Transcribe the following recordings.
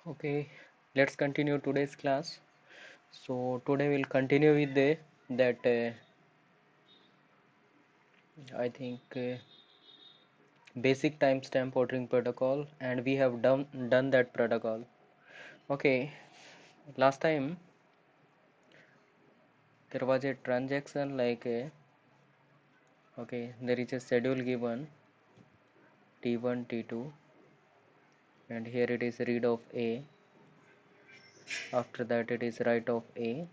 Okay, let's continue today's class. So today we'll continue with the that I think basic timestamp ordering protocol, and we have done that protocol. Okay, last time there was a transaction like okay, there is a schedule given T1 T2, and here it is read of A. After that it is write of A.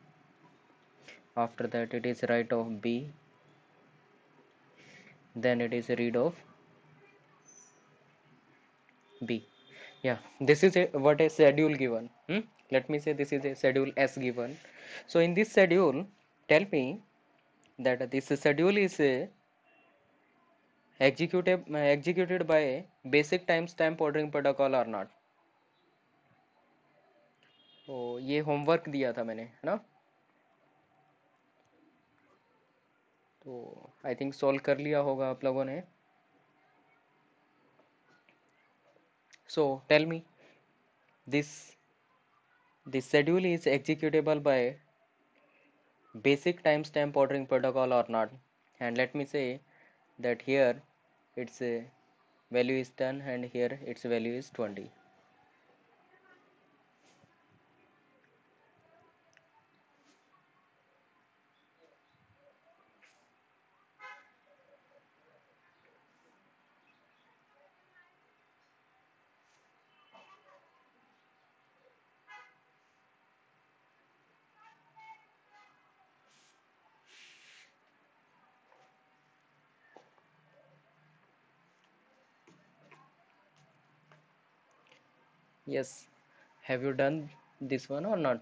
After that it is write of B. Then it is read of B. Yeah, this is what a schedule given. Let me say this is a schedule S given. So in this schedule, tell me that this schedule is executed by basic timestamp ordering protocol or not. तो ये homework दिया था मैंने, है ना? तो I think solve कर लिया होगा आप लोगों ने. So tell me, this schedule is executable by basic timestamp ordering protocol or not? And let me say that here its value is 10 and here its value is 20. Yes, have you done this one or not?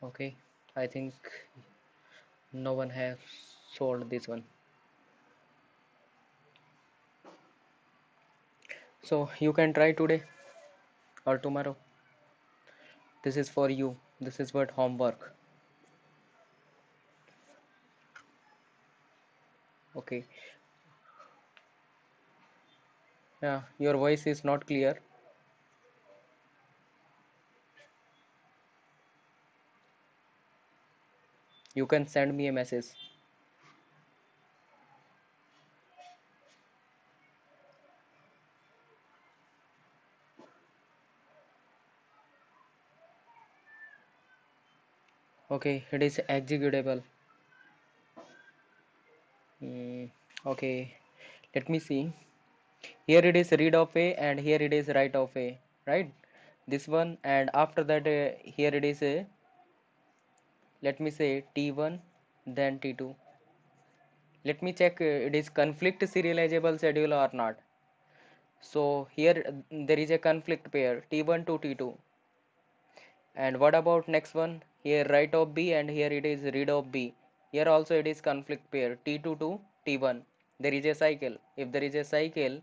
Okay, I think no one has solved this one. So you can try today or tomorrow. This is for you. This is what homework. Okay. Yeah, your voice is not clear. You can send me a message. Okay, it is executable. Okay, let me see. Here it is read of A and here it is write of A, right? This one, and after that here it is a, let me say T1 then T2. Let me check it is conflict serializable schedule or not. So here there is a conflict pair T1 to T2. And what about next one? Here write of B and here it is read of B. Here also it is conflict pair T2 to T1. There is a cycle. If there is a cycle,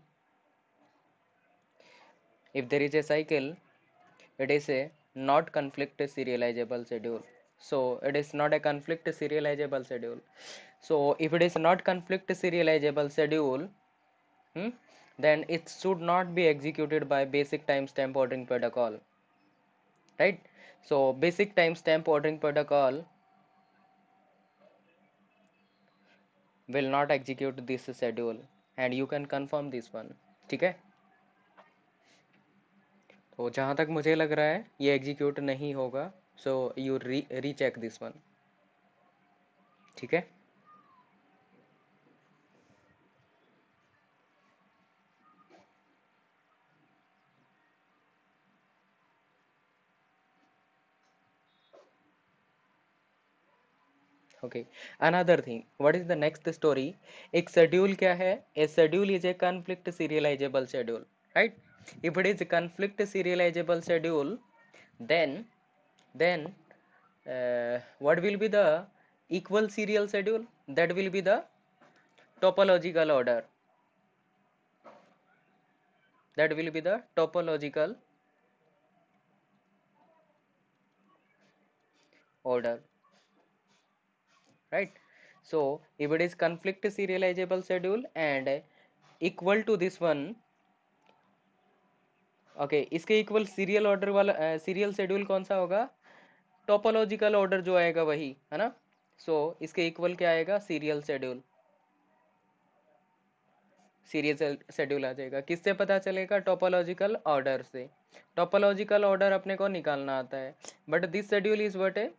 it is a not conflict serializable schedule. So it is not a conflict serializable schedule. So if it is not conflict serializable schedule, then it should not be executed by basic timestamp ordering protocol, right? So basic timestamp ordering protocol will not execute this schedule, and you can confirm this one. ठीक है? तो जहाँ तक मुझे लग रहा है ये एग्जीक्यूट नहीं होगा. So you recheck this one. ठीक है? Okay, another thing, what is the next story? एक schedule क्या है? A schedule is a conflict serializable schedule, right? If it is a conflict serializable schedule, then what will be the equal serial schedule? That will be the topological order. That will be the topological order, right? So if it is conflict serializable schedule and equal to this one, okay इसके equal serial order वाला serial schedule कौन सा होगा? Topological order जो आएगा वही है ना. सो इसके इक्वल क्या आएगा? Serial schedule. सीरियल शेड्यूल आ जाएगा. किससे पता चलेगा? टोपोलॉजिकल ऑर्डर से. टोपोलॉजिकल ऑर्डर अपने को निकालना आता है. But this schedule is what है?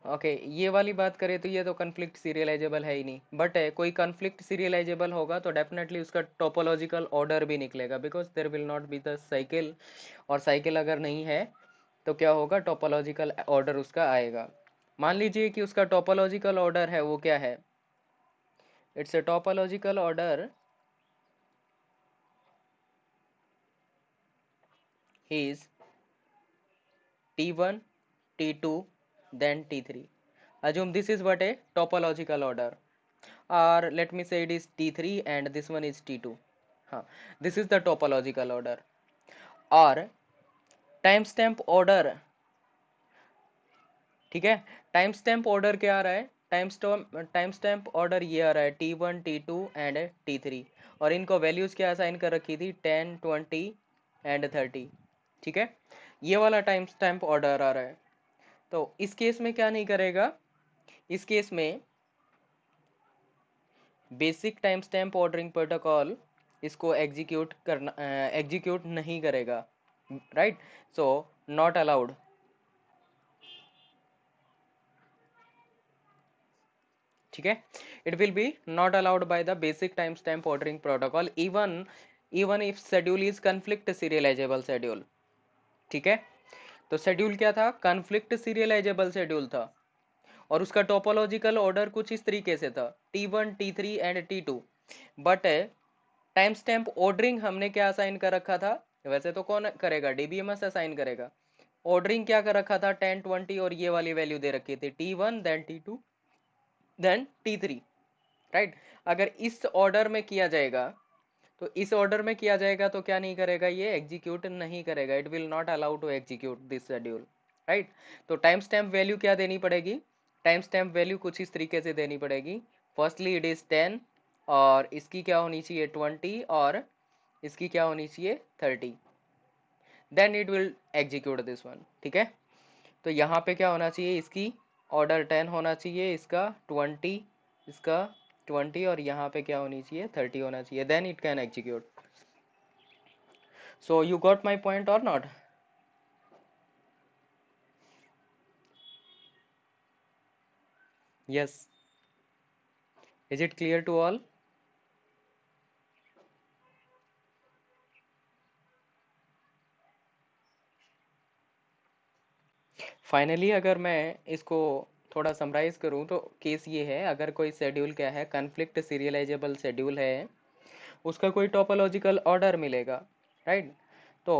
ओके ये वाली बात करें तो ये तो कन्फ्लिक्ट सीरियलाइजेबल है ही नहीं. बट कोई कन्फ्लिक्ट सीरियलाइजेबल होगा तो डेफिनेटली उसका टोपोलॉजिकल ऑर्डर भी निकलेगा, because there will not be the cycle. और साइकिल अगर नहीं है तो क्या होगा? टोपोलॉजिकल ऑर्डर उसका आएगा. मान लीजिए कि उसका टोपोलॉजिकल ऑर्डर है, वो क्या है? It's a topological order is T1, T2, then T3. Assume this is what a topological order, or let me say it is T3 and this one is T2. This is the topological order. और timestamp order, ठीक है. timestamp order क्या आ रहा है? timestamp order ये आ रहा है T1, T2 and T3, और इनको वैल्यूज क्या असाइन कर रखी थी? 10, 20 and 30. ठीक है, ये वाला टाइम स्टैम्प ऑर्डर आ रहा है. तो इस केस में क्या नहीं करेगा? इस केस में basic time stamp ordering protocol इसको एग्जीक्यूट नहीं करेगा, राइट? So not allowed. ठीक है, it will be not allowed by the basic time stamp ordering protocol even if schedule is conflict serialisable schedule. ठीक है, तो शेड्यूल क्या था? कन्फ्लिक्ट सीरियलाइजेबल शेड्यूल था, और उसका टोपोलॉजिकल ऑर्डर कुछ इस तरीके से था T1, T3 and T2. But time stamp ordering हमने क्या असाइन कर रखा था? वैसे तो कौन करेगा? DBMS असाइन करेगा. ऑर्डरिंग क्या कर रखा था? 10, 20 और ये वाली वैल्यू दे रखी थी T1 then T2 then T3, right? अगर इस ऑर्डर में किया जाएगा तो इस ऑर्डर में किया जाएगा तो क्या नहीं करेगा? ये एग्जीक्यूट नहीं करेगा. It will not allow to execute this schedule, right? तो टाइम स्टैम्प वैल्यू क्या देनी पड़ेगी? टाइम स्टैम्प वैल्यू कुछ इस तरीके से देनी पड़ेगी. फर्स्टली इट इज 10, और इसकी क्या होनी चाहिए? 20, और इसकी क्या होनी चाहिए? 30. Then it will execute this one. ठीक है, तो यहाँ पे क्या होना चाहिए? इसकी ऑर्डर 10 होना चाहिए, इसका 20, इसका 20, और यहाँ पे क्या होनी चाहिए? 30 होना चाहिए. Then it can execute. So you got my point or not? Yes. Is it clear to all? Finally अगर मैं इसको थोड़ा समराइज करूं तो केस ये है, अगर कोई शेड्यूल क्या है? कन्फ्लिक्ट सीरियलाइजेबल शेड्यूल है, उसका कोई टोपोलॉजिकल ऑर्डर मिलेगा, राइट? तो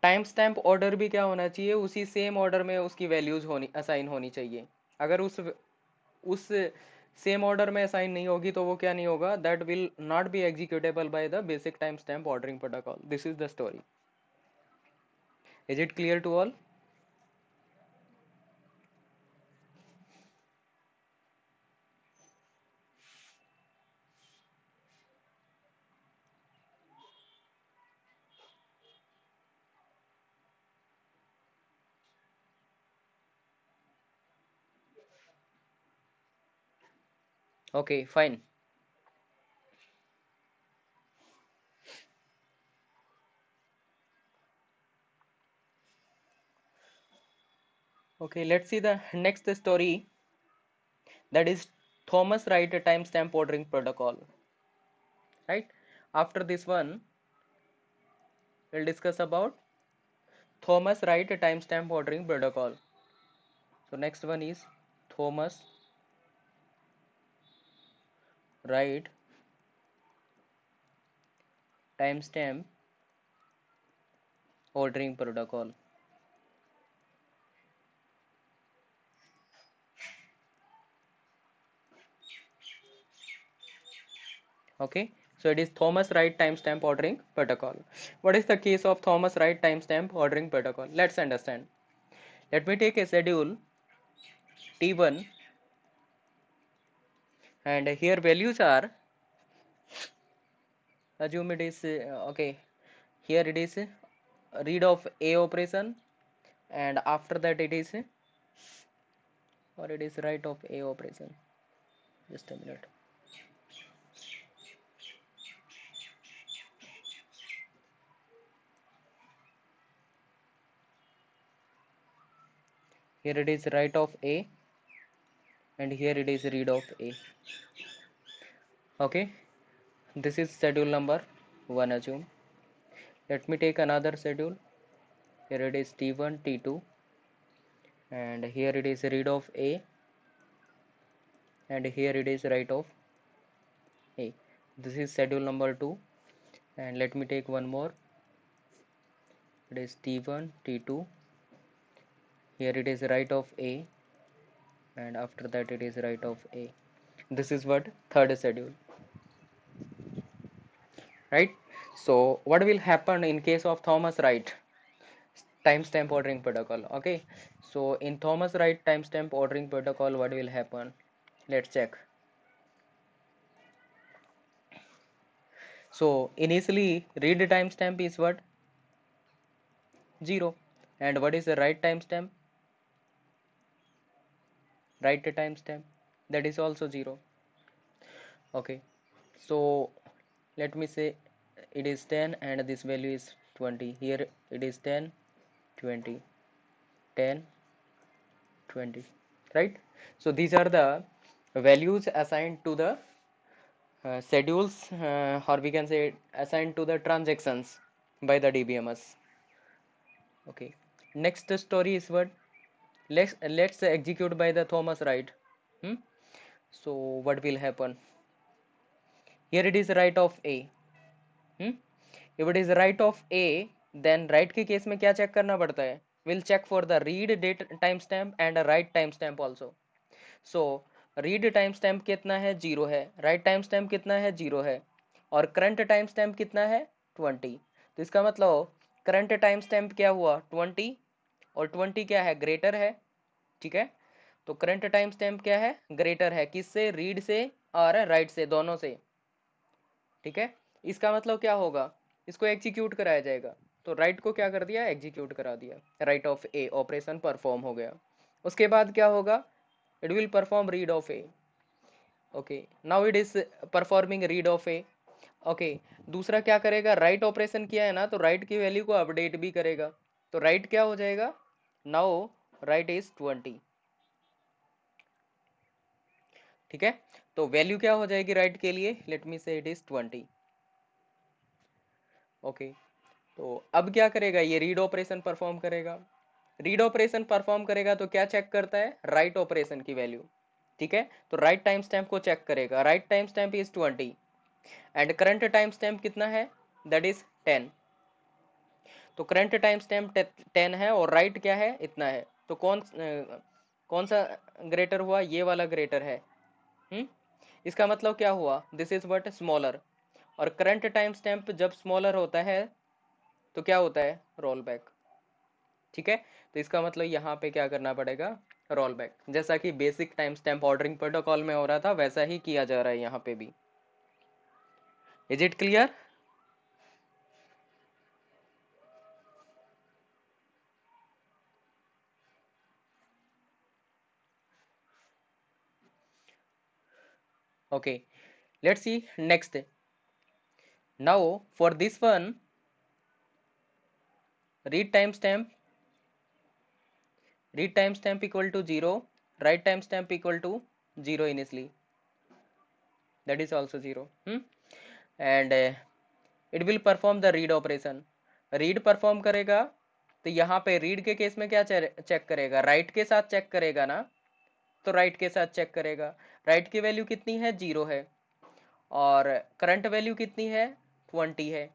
टाइम स्टैम्प ऑर्डर भी क्या होना चाहिए? उसी सेम ऑर्डर में उसकी वैल्यूज होनी असाइन होनी चाहिए. अगर उस सेम ऑर्डर में असाइन नहीं होगी तो वो क्या नहीं होगा? That will not be executable by the basic time stamp ordering protocol. This is the story. Is it clear to all? Okay, fine. Okay, let's see the next story, that is Thomas Wright timestamp ordering protocol. Right? After this one, we'll discuss about Thomas Wright timestamp ordering protocol. So next one is Thomas Wright timestamp ordering protocol. Okay, so it is Thomas Wright timestamp ordering protocol. What is the case of Thomas Wright timestamp ordering protocol? Let's understand. Let me take a schedule T1, and here values are, assume it is okay, here it is read of A operation, and after that it is, or it is write of A operation. Just a minute. Here it is write of A, and here it is read of A. Okay, this is schedule number 1, assume. Let me take another schedule. Here it is T1, T2, and here it is read of A, and here it is write of A. This is schedule number 2, and let me take one more. It is T1, T2, here it is write of A, and after that it is write of A. This is what third schedule, right? So what will happen in case of Thomas Wright timestamp ordering protocol? Okay, so in Thomas Wright timestamp ordering protocol, what will happen? Let's check. So initially read timestamp is what? 0. And what is the write timestamp? Write timestamp, that is also 0. Okay, so let me say it is 10 and this value is 20. Here it is 10, 20, 10, 20, right? So these are the values assigned to the schedules, or we can say assigned to the transactions by the DBMS. Okay, next story is what? Let's execute by the Thomas Wright. So what will happen? Here it is write of A. If it is write of A, then write के case में क्या check करना पड़ता है? We'll check for the read date timestamp and a write timestamp also. So read timestamp कितना है? 0 है. Write timestamp कितना है? 0 है. और current timestamp कितना है? 20. तो इसका मतलब current timestamp क्या हुआ? 20, और 20 क्या है? ग्रेटर है. ठीक है, तो करंट टाइम स्टैम्प क्या है? ग्रेटर है. किससे? रीड से और राइट से, दोनों से. ठीक है, इसका मतलब क्या होगा? इसको एग्जीक्यूट कराया जाएगा. तो राइट को क्या कर दिया? एग्जीक्यूट करा दिया. Right of A operation perform हो गया. उसके बाद क्या होगा? It will perform read of A. Okay, now it is performing read of A. Okay, दूसरा क्या करेगा? राइट ऑपरेशन किया है ना, तो राइट की वैल्यू को अपडेट भी करेगा. तो राइट क्या हो जाएगा? Now right is 20. ठीक है, तो वैल्यू क्या हो जाएगी राइट के लिए? लेट मी से इट इज 20. ओके, तो अब क्या करेगा? ये रीड ऑपरेशन परफॉर्म करेगा. रीड ऑपरेशन परफॉर्म करेगा तो क्या चेक करता है? राइट ऑपरेशन की वैल्यू. ठीक है, तो राइट टाइम स्टैम्प को चेक करेगा. Right time stamp is 20 and current time stamp कितना है? That is 10. तो करंट टाइम स्टैम्प 10 है और राइट क्या है? इतना है. तो कौन सा ग्रेटर हुआ? ये वाला ग्रेटर है. इसका मतलब क्या हुआ? This is what? स्मॉलर. और करंट टाइम स्टैम्प जब स्मॉलर होता है तो क्या होता है? Role back. ठीक है, तो इसका मतलब यहाँ पे क्या करना पड़ेगा? Roll back. जैसा कि basic time stamp ordering protocol में हो रहा था, वैसा ही किया जा रहा है यहाँ पे भी. Is it clear? Okay, let's see next. Now for this one, read timestamp equal to 0, write timestamp equal to 0 initially, that is also 0. And it will perform the read operation. read perform करेगा तो यहाँ पे read के case में क्या check करेगा? Right के साथ चेक करेगा ना, तो राइट के साथ चेक करेगा. राइट की वैल्यू कितनी है? 0 है. और करंट वैल्यू कितनी है? 20 है.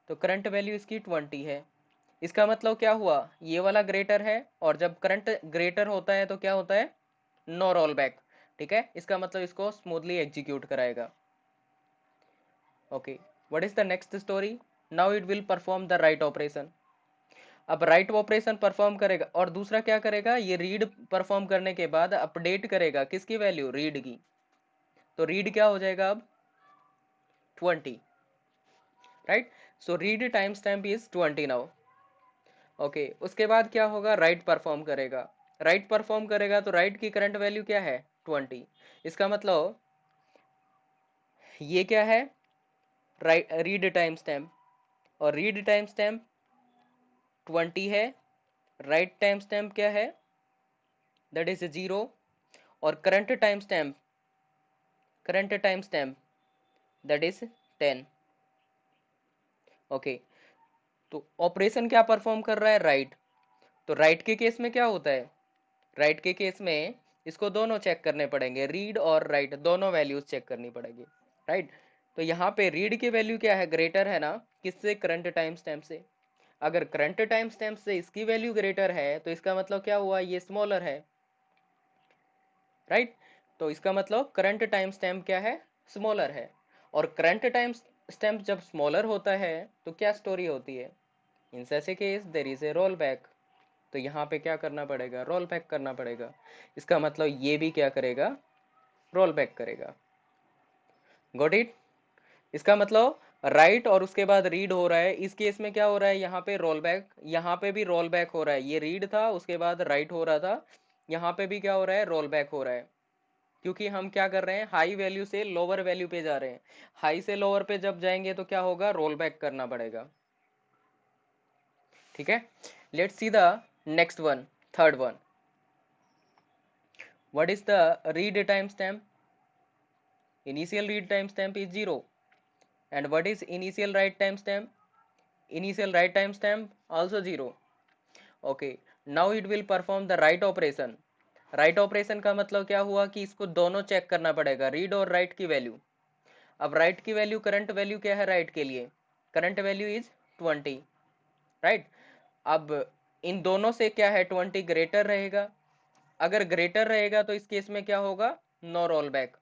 तो करंट वैल्यू इसकी 20 है. इसका मतलब क्या हुआ? ये वाला ग्रेटर है, और जब करंट ग्रेटर होता है तो क्या होता है? No roll back. ठीक है, इसका मतलब इसको स्मूथली एग्जीक्यूट कराएगा. Okay, what is the next story? Now it will perform the write operation. अब राइट ऑपरेशन परफॉर्म करेगा और दूसरा क्या करेगा, ये रीड परफॉर्म करने के बाद अपडेट करेगा किसकी वैल्यू, रीड की। तो रीड क्या हो जाएगा अब, 20, right. So read time stamp is 20 now. Okay, उसके बाद क्या होगा, राइट परफॉर्म करेगा। राइट परफॉर्म करेगा तो राइट की करंट वैल्यू क्या है, 20। इसका मतलब ये क्या है, राइट रीड टाइम स्टैम्प, और रीड टाइम स्टैम्प 20 है, राइट टाइम स्टैम्प क्या है, दैट इज 0, और current time stamp that is 10। Okay, तो ऑपरेशन क्या परफॉर्म कर रहा है, राइट। तो राइट के केस में क्या होता है, राइट के केस में इसको दोनों चेक करने पड़ेंगे, रीड और राइट दोनों वैल्यूज चेक करनी पड़ेगी, राइट। तो यहाँ पे रीड की वैल्यू क्या है, ग्रेटर है ना, किससे, करंट टाइम स्टैम्प से। अगर करंट टाइम स्टैम्प से इसकी वैल्यू ग्रेटर है तो इसका मतलब क्या हुआ, ये स्मॉलर है, राइट। तो इसका मतलब करंट टाइम स्टैम्प क्या है, स्मॉलर है। और करंट टाइम स्टैम्प जब स्मॉलर होता है तो क्या स्टोरी होती है, in such a case there is a roll back. तो यहाँ पे क्या करना पड़ेगा, रोल बैक करना पड़ेगा। इसका मतलब ये भी क्या करेगा, रोल बैक करेगा। Got it. इसका मतलब राइट और उसके बाद रीड हो रहा है, इस केस में क्या हो रहा है, यहाँ पे रोल बैक, यहाँ पे भी रोल बैक हो रहा है। ये रीड था, उसके बाद राइट हो रहा था, यहाँ पे भी क्या हो रहा है, रोल बैक हो रहा है। क्योंकि हम क्या कर रहे हैं, हाई वैल्यू से लोअर वैल्यू पे जा रहे हैं। हाई से लोअर पे जब जाएंगे तो क्या होगा, रोल बैक करना पड़ेगा, ठीक है। Let's see the next one, third one. What is the read time stamp, initial read time stamp is 0. And what is initial write time stamp, initial write time stamp also 0. Okay, now it will perform the write operation. Write operation का मतलब क्या हुआ कि इसको दोनों check करना पड़ेगा, read और राइट की वैल्यू। अब राइट की वैल्यू, करंट वैल्यू क्या है राइट के लिए, करंट वैल्यू इज 20, राइट। अब इन दोनों से क्या है, 20 ग्रेटर रहेगा। अगर ग्रेटर रहेगा तो इस केस में क्या होगा, no roll back,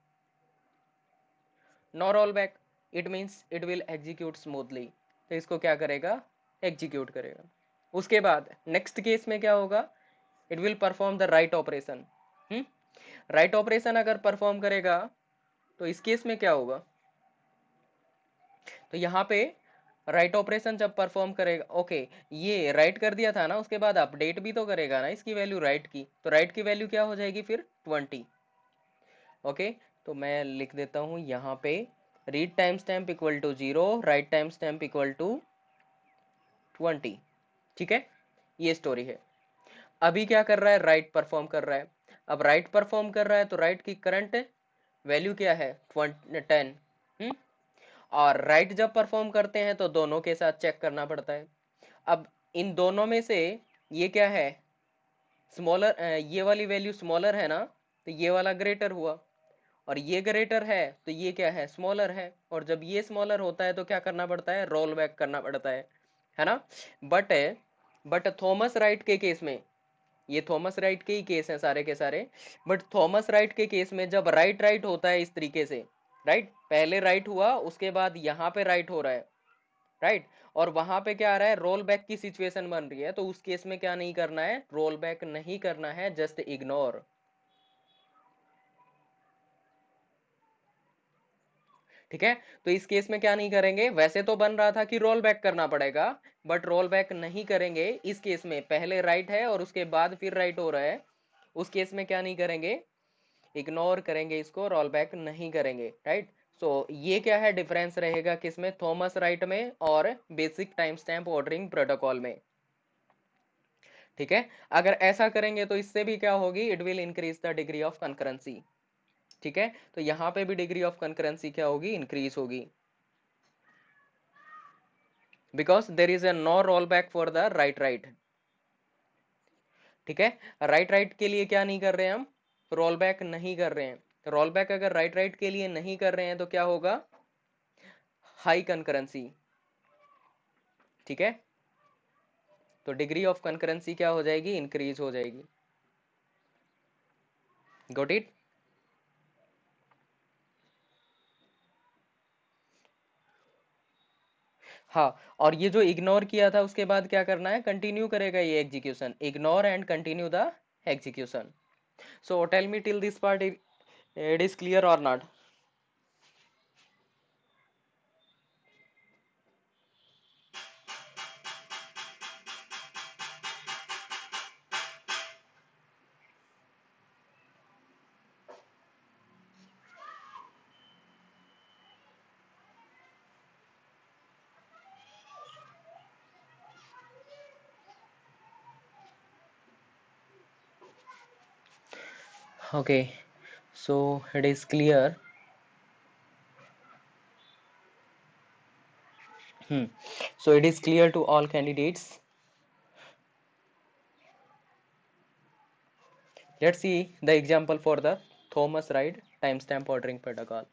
no roll back, it means it will execute smoothly. तो इसको क्या करेगा, एग्जीक्यूट करेगा। उसके बाद नेक्स्ट केस में क्या होगा, it will perform the write operation. Write operation अगर परफॉर्म करेगा तो इस केस में क्या होगा, तो यहाँ पे राइट ऑपरेशन जब परफॉर्म करेगा, ओके, ये राइट कर दिया था ना, उसके बाद अपडेट भी तो करेगा ना इसकी वैल्यू राइट की, तो राइट की वैल्यू क्या हो जाएगी फिर, 20। ओके, तो मैं लिख देता हूँ यहाँ पे, read time stamp equal to 0, write time stamp equal to 20, ठीक है। ये स्टोरी है। अभी क्या कर रहा है, राइट परफॉर्म कर रहा है। अब राइट परफॉर्म कर रहा है तो राइट की करंट वैल्यू क्या है, 10। और राइट जब परफॉर्म करते हैं तो दोनों के साथ चेक करना पड़ता है। अब इन दोनों में से ये क्या है, स्मॉलर, ये वाली वैल्यू स्मॉलर है ना, तो ये वाला ग्रेटर हुआ, और ये ग्रेटर है तो ये क्या है, स्मॉलर है। और जब ये स्मॉलर होता है तो क्या करना पड़ता है, रोल बैक करना पड़ता है ना। बट बट थॉमस राइट के केस में, ये थॉमस राइट के ही केस हैं सारे के सारे, बट थॉमस राइट के केस में जब राइट राइट होता है इस तरीके से, राइट, पहले राइट हुआ उसके बाद यहाँ पे राइट हो रहा है, राइट, और वहां पे क्या आ रहा है, रोल बैक की सिचुएशन बन रही है, तो उस केस में क्या नहीं करना है, रोल बैक नहीं करना है, जस्ट इग्नोर, ठीक है। तो इस केस में क्या नहीं करेंगे, वैसे तो बन रहा था कि रोल बैक करना पड़ेगा, बट रोल बैक नहीं करेंगे इस केस में, पहले राइट है और उसके बाद फिर राइट हो रहा है, उस केस में क्या नहीं करेंगे, इग्नोर करेंगे इसको, रोल बैक नहीं करेंगे, राइट। सो ये क्या है, डिफरेंस रहेगा किसमें, थॉमस राइट में और basic time stamp ordering protocol में, ठीक है। अगर ऐसा करेंगे तो इससे भी क्या होगी, it will increase the degree of concurrency, ठीक है। तो यहाँ पे भी डिग्री ऑफ कंकरेंसी क्या होगी, इंक्रीज होगी, because there is a no roll back for the write right, ठीक है। राइट राइट के लिए क्या नहीं कर रहे हैं हम, रोल बैक नहीं कर रहे हैं। रोल बैक अगर राइट राइट के लिए नहीं कर रहे हैं तो क्या होगा, हाई कंकरेंसी, ठीक है। तो डिग्री ऑफ कंकरेंसी क्या हो जाएगी, इंक्रीज हो जाएगी। Got it. हाँ, और ये जो इग्नोर किया था उसके बाद क्या करना है, कंटिन्यू करेगा ये execution, ignore and continue the execution. So tell me till this part it is clear or not? Okay, so it is clear. So it is clear to all candidates. Let's see the example for the Thomas Wright timestamp ordering protocol.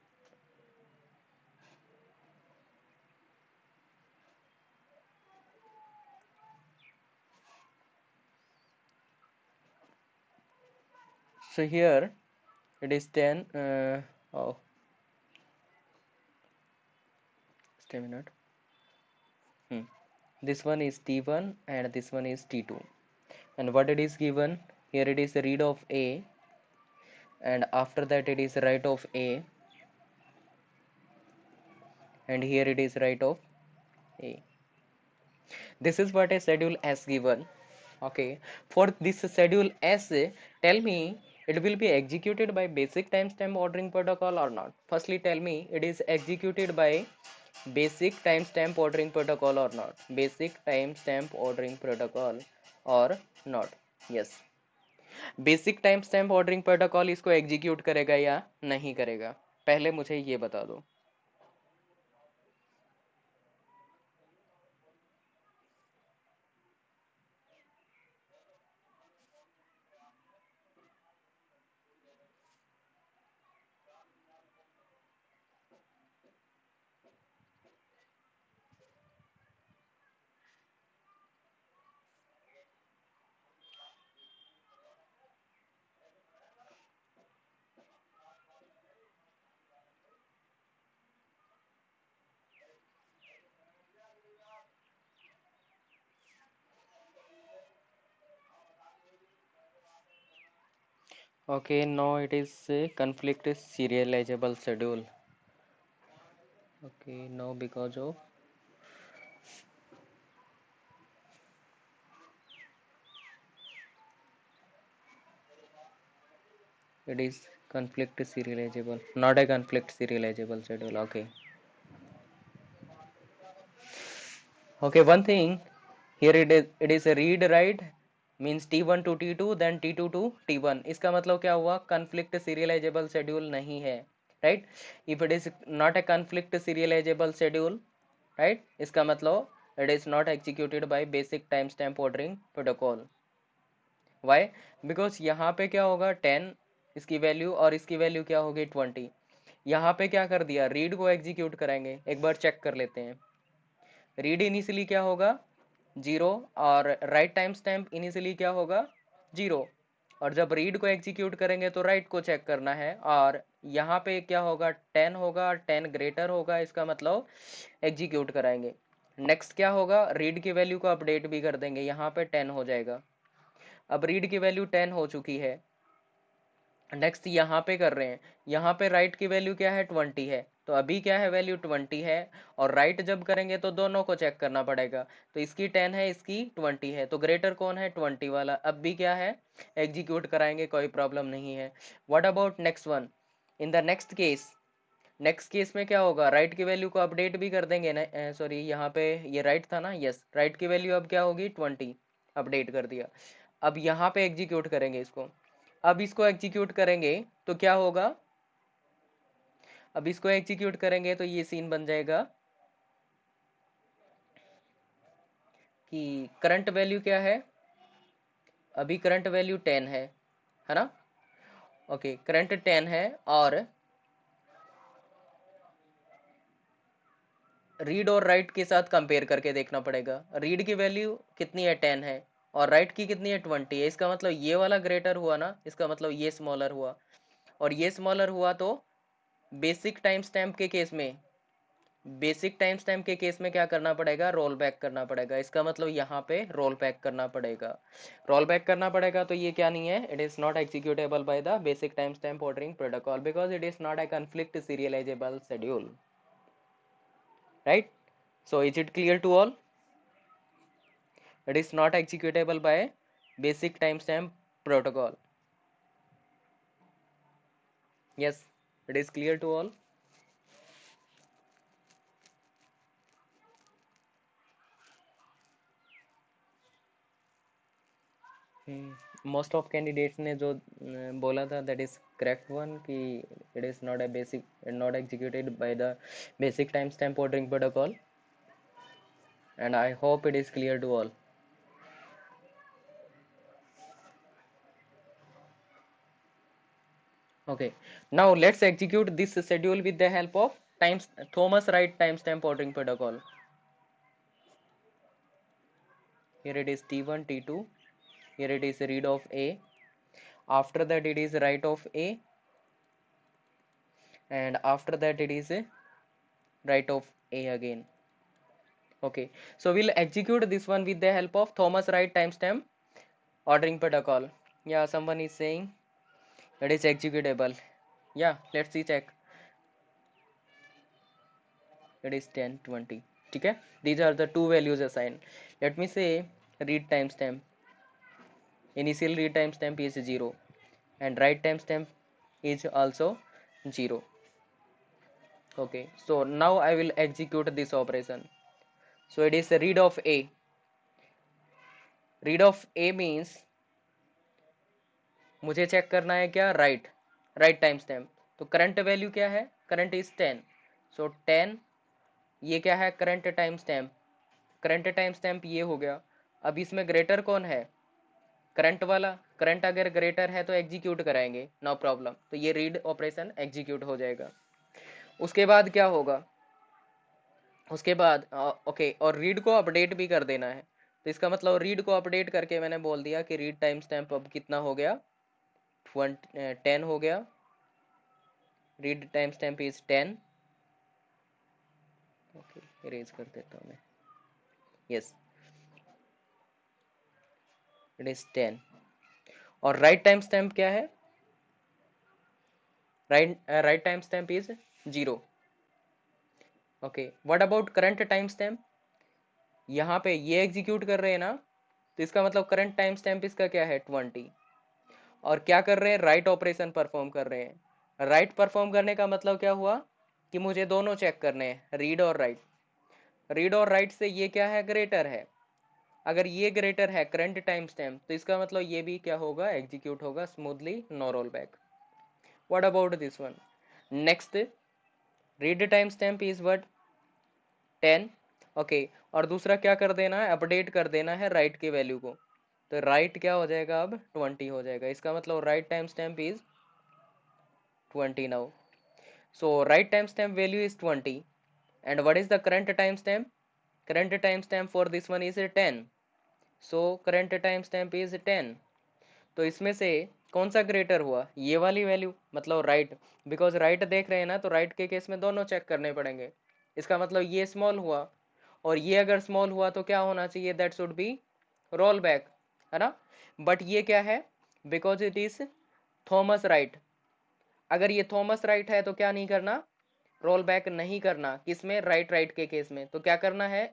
So here it is 10. Oh, just a minute. This one is T1 and this one is T2. And what it is given here, it is read of A, and after that it is write of A, and here it is write of A. This is what a schedule S given. Okay, for this schedule S, tell me it will be executed by basic timestamp ordering protocol or not. Firstly tell me it is executed by basic timestamp ordering protocol or not. Basic timestamp ordering protocol or not. Yes, basic time stamp ordering protocol इसको execute करेगा या नहीं करेगा, पहले मुझे ये बता दो. Okay, now it is a conflict serializable schedule. Okay, now because of it is conflict serializable, not a conflict serializable schedule. Okay. Okay, one thing here, it is a read write means T1 to T2 then T2 to T1. इसका मतलब क्या हुआ, conflict serializable schedule नहीं है, right? If it is not a conflict serializable schedule, right, इसका मतलब it is not executed by basic timestamp ordering protocol. Why? Because यहाँ पे क्या होगा 10 इसकी वैल्यू और इसकी वैल्यू क्या होगी 20. यहाँ पे क्या कर दिया, रीड को एग्जीक्यूट कराएंगे, एक बार चेक कर लेते हैं. रीड इनिशियली क्या होगा 0 और राइट टाइम स्टैम्प इनिशियली क्या होगा 0. और जब रीड को एग्जीक्यूट करेंगे तो राइट को चेक करना है, और यहाँ पे क्या होगा 10 होगा, 10 ग्रेटर होगा, इसका मतलब एग्जीक्यूट कराएंगे. नेक्स्ट क्या होगा, रीड की वैल्यू को अपडेट भी कर देंगे, यहाँ पे 10 हो जाएगा. अब रीड की वैल्यू 10 हो चुकी है. नेक्स्ट यहाँ पे कर रहे हैं, यहाँ पे राइट की वैल्यू क्या है 20 है, तो अभी क्या है वैल्यू 20 है, और राइट जब करेंगे तो दोनों को चेक करना पड़ेगा. तो इसकी 10 है, इसकी 20 है, तो ग्रेटर कौन है 20 वाला. अब भी क्या है एग्जीक्यूट कराएंगे, कोई प्रॉब्लम नहीं है. What about next one, in the next case, next case में क्या होगा, राइट की वैल्यू को अपडेट भी कर देंगे ना. सॉरी यहाँ पे ये राइट था ना, यस, राइट की वैल्यू अब क्या होगी 20, अपडेट कर दिया. अब यहाँ पे एग्जीक्यूट करेंगे इसको. अब इसको एग्जीक्यूट करेंगे तो क्या होगा, अब इसको एग्जीक्यूट करेंगे तो ये सीन बन जाएगा कि करंट वैल्यू क्या है, अभी करंट वैल्यू 10 है ना. ओके, करंट 10 है, और रीड और राइट के साथ कंपेयर करके देखना पड़ेगा. रीड की वैल्यू कितनी है 10 है, और राइट की कितनी है 20 है, इसका मतलब ये वाला ग्रेटर हुआ ना, इसका मतलब ये स्मॉलर हुआ, और ये स्मॉलर हुआ तो बेसिक टाइम स्टैम्प के केस में बेसिक टाइम स्टैम्प के केस में क्या करना पड़ेगा, रोल बैक करना पड़ेगा। इसका मतलब यहाँ पे रोल बैक करना पड़ेगा, रोल बैक करना पड़ेगा। तो ये क्या नहीं है, it is not executable by the basic time stamp ordering protocol because it is not a conflict serializable schedule, right? So is it clear to all? It is not executable by basic timestamp protocol. Yes, it is clear to all. Most of candidates ने जो बोला था that is correct one कि it is not a basic, not executed by the basic time stamp ordering protocol, and I hope it is clear to all. Okay, now let's execute this schedule with the help of times Thomas Wright timestamp ordering protocol. Here it is T1 T2, here it is read of A, after that it is write of A, and after that it is write of A again. Okay, so we'll execute this one with the help of Thomas Wright timestamp ordering protocol. Yeah, someone is saying it is executable. Yeah, let's see, check. It is 10 20. Okay, these are the two values assigned. Let me say read timestamp. Initial read timestamp is 0 and write timestamp is also 0. Okay, so now I will execute this operation. So it is a read of A. Read of A means मुझे check करना है क्या, right time stamp. तो current value क्या है, current is 10. सो 10 ये क्या है, current time stamp. Current time stamp ये हो गया. अब इसमें ग्रेटर कौन है, करंट वाला. करंट अगर ग्रेटर है तो एग्जीक्यूट कराएंगे, नो प्रॉब्लम. तो ये रीड ऑपरेशन एग्जीक्यूट हो जाएगा. उसके बाद क्या होगा, उसके बाद ओके, और रीड को अपडेट भी कर देना है. तो इसका मतलब रीड को अपडेट करके मैंने बोल दिया कि रीड टाइम स्टैम्प अब कितना हो गया, 10 हो गया. Read time stamp is 10. Okay, erase कर देता हूँ मैं. Yes, it is 10. और राइट टाइम स्टैम्प क्या है, right time stamp is 0. Okay, what about current time stamp. यहाँ पे ये एग्जीक्यूट कर रहे हैं ना, तो इसका मतलब करंट टाइम स्टैम्प इसका क्या है, 20. और क्या कर रहे हैं, राइट ऑपरेशन परफॉर्म कर रहे हैं. राइट परफॉर्म करने का मतलब क्या हुआ कि मुझे दोनों चेक करने हैं, रीड और राइट. रीड और राइट से ये क्या है, ग्रेटर है. अगर ये ग्रेटर है करंट टाइम स्टैम्प, तो इसका मतलब ये भी क्या होगा, एग्जीक्यूट होगा smoothly, no roll back. What about this one, next read time stamp is what, 10. Okay, और दूसरा क्या कर देना है, अपडेट कर देना है राइट के वैल्यू को. तो राइट क्या हो जाएगा, अब 20 हो जाएगा. इसका मतलब right time stamp is 20 now. So right timestamp value is 20, and what is the current timestamp? Current timestamp for this one is 10. So current timestamp is 10. तो इसमें से कौन सा ग्रेटर हुआ, ये वाली वैल्यू, मतलब राइट. बिकॉज राइट देख रहे हैं ना, तो राइट के केस में दोनों चेक करने पड़ेंगे. इसका मतलब ये स्मॉल हुआ, और ये अगर स्मॉल हुआ तो क्या होना चाहिए, that should be roll back, है ना. बट ये क्या है, because it is Thomas right. अगर ये थॉमस राइट है तो क्या नहीं करना, रोल बैक नहीं करना. किसमें, राइट के केस में. तो क्या करना है,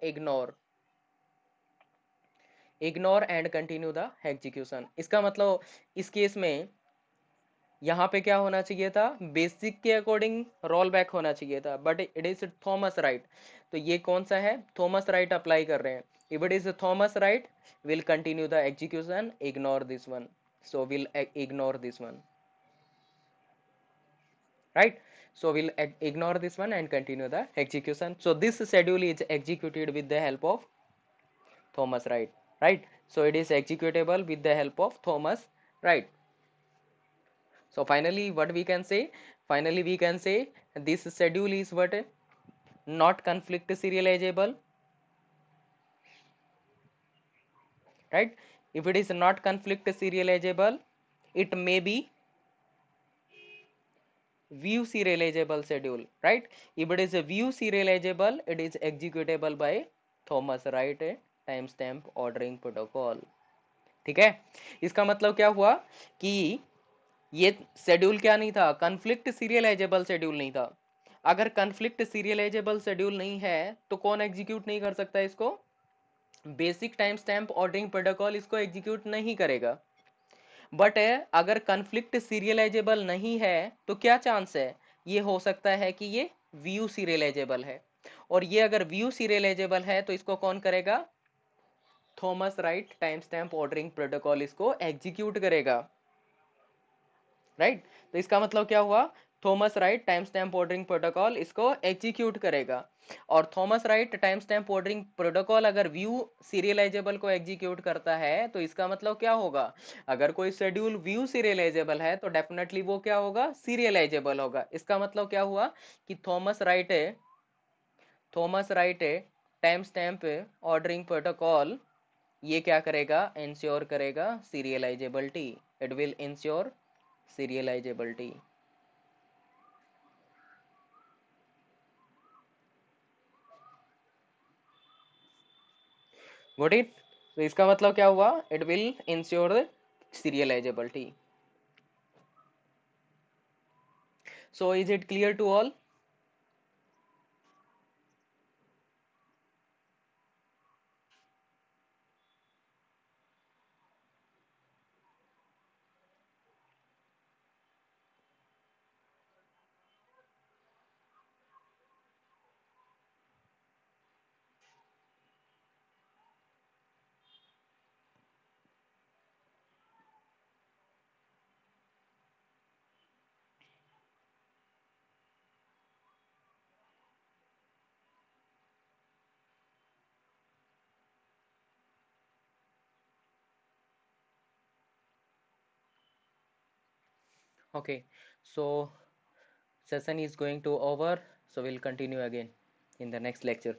ignore and continue the execution. इसका मतलब इस केस में यहाँ पे क्या होना चाहिए था, बेसिक के अकॉर्डिंग रोल बैक होना चाहिए था, but it is Thomas right. तो ये कौन सा है, थॉमस राइट अप्लाई कर रहे हैं. If it is Thomas right, will continue the execution, ignore this one. So will ignore this one, right? So we'll ignore this one and continue the execution. So this schedule is executed with the help of Thomas Wright, right? So it is executable with the help of Thomas Wright. So finally what we can say, finally we can say this schedule is what, not conflict serializable, right? If it is not conflict serializable, it may be view serializable schedule, right? If it is a view serializable, it is executable by Thomas Wright timestamp ordering protocol. ठीक है, इसका मतलब क्या हुआ कि ये schedule क्या नहीं था, कन्फ्लिक्ट सीरियलाइजेबल शेड्यूल नहीं था। अगर कन्फ्लिक्ट सीरियलाइजेबल शेड्यूल नहीं है तो कौन एग्जीक्यूट नहीं कर सकता इसको? Basic time stamp ordering protocol इसको एग्जीक्यूट नहीं करेगा। बट अगर कन्फ्लिक्ट सीरियलाइजेबल नहीं है तो क्या चांस है, ये हो सकता है कि ये व्यू सीरियलाइजेबल है, और ये अगर व्यू सीरियलाइजेबल है तो इसको कौन करेगा? Thomas write time stamp ordering protocol इसको एग्जीक्यूट करेगा, राइट? तो इसका मतलब क्या हुआ, Thomas write time stamp ordering protocol इसको एग्जीक्यूट करेगा। और Thomas write time stamp ordering protocol अगर व्यू सीरियलाइजेबल को एग्जीक्यूट करता है तो इसका मतलब क्या होगा, अगर कोई शेड्यूल व्यू सीरियलाइजेबल है तो डेफिनेटली वो क्या होगा, सीरियलाइजेबल होगा। इसका मतलब क्या हुआ कि Thomas write time stamp ordering protocol ये क्या करेगा, इंश्योर करेगा serializability. It will ensure serializability. Got it? तो इसका मतलब क्या हुआ, it will ensure serializability. So is it clear to all? Okay, so session is going to over, so we'll continue again in the next lecture.